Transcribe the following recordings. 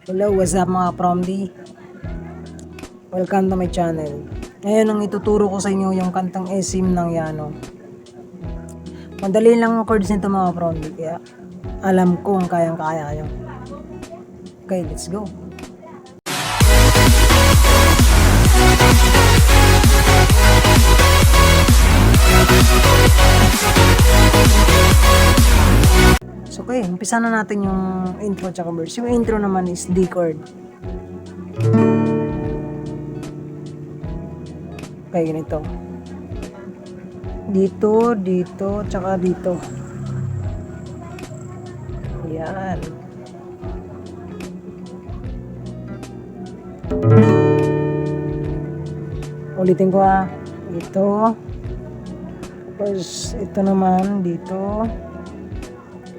Hello, what's up mga promdi? Welcome to my channel. Ngayon ang ituturo ko sa inyo yung kantang Esim ng Yano. Madali lang ang chords nito mga promdi, kaya alam ko ang kayang-kaya nyo. Okay, let's go. So okay, umpisa na natin yung intro tsaka verse. Yung intro naman is D chord. Okay, ganito. Dito, dito, tsaka dito. Yan. Ulitin ko Ito. Tapos ito naman dito.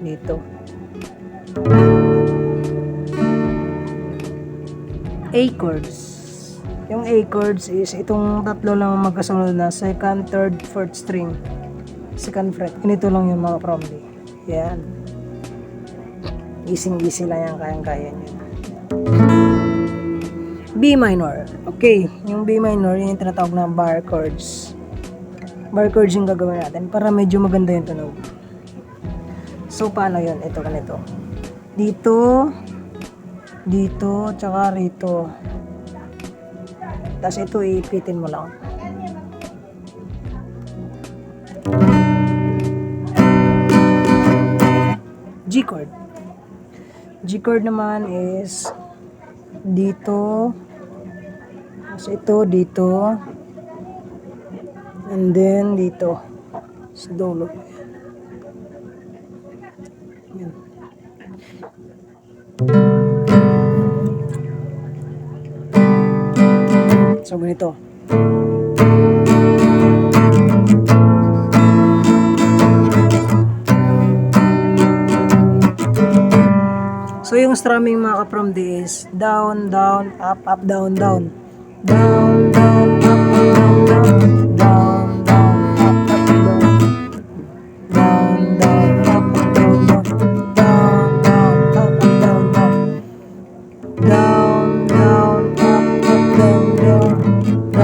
Dito. A chords. Yung A chords is itong tatlo lang magkasunod na second, third, fourth string. Second fret. Ganito lang yung mga promdi. Yan. Easy lang yan. Kayang-kaya nyo. B minor. Okay. Yung B minor, yung tinatawag na bar chords. Bar chords yung gagawin natin para medyo maganda yung tunog. So, paano yun? Ito, ganito. Dito, dito, tsaka rito. Tapos ito, iipitin mo lang. G chord. G chord naman is dito. Tapos ito, dito. And then, dito. Sa dulo. Yan. So, ganito. So, yung strumming mga ka-promdi is down, down, up, up, down, down. Down, down, up, up, down, down. Down, down, up, up, down. Down, down, up, up, down, down. Down, down, up, up, down, down. Down,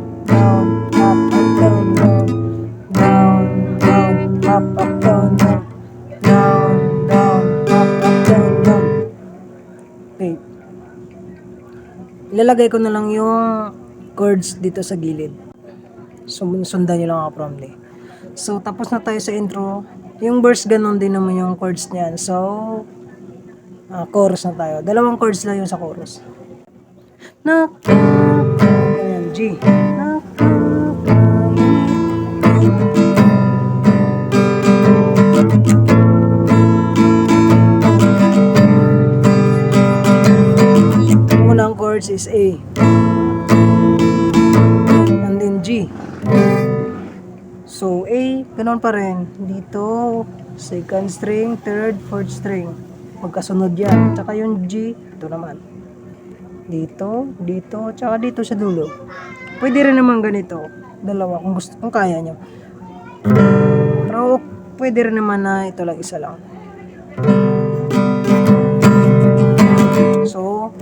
down, up, up, down, down. Down, down, up, up, down, down. Down, down, up, up, down, down. Down, down, up, up, down, down. Okay. Ilalagay ko na lang yung chords dito sa gilid. Sundan nyo lang ako promdi. So, tapos na tayo sa intro. Yung verse, ganun din naman yung chords niyan. So, chorus na tayo. Dalawang chords lang yung sa chorus. Ayan, G. Unang chords is A. And then G. So, A, ganun pa rin. Dito, second string, third, fourth string. Magkasunod yan. Tsaka yung G, ito naman. Dito, dito, tsaka dito sa dulo. Pwede rin naman ganito. Dalawa, kung gusto, kung kaya nyo. Pero, pwede rin naman na ito lang, isa lang. So,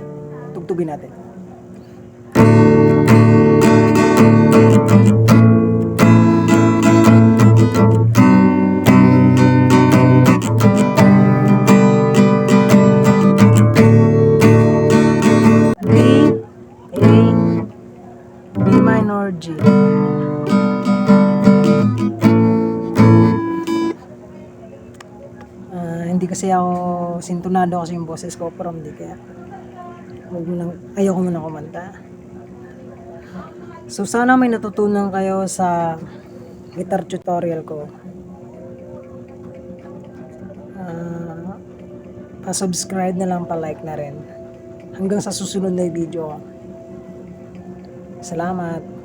tugtugin natin. G. Hindi kasi ako sintonado kasi yung boses ko from di kaya ayoko muna kumanta. So sana may natutunan kayo sa guitar tutorial ko. Pa-subscribe na lang, pa-like na rin. Hanggang sa susunod na video. Salamat.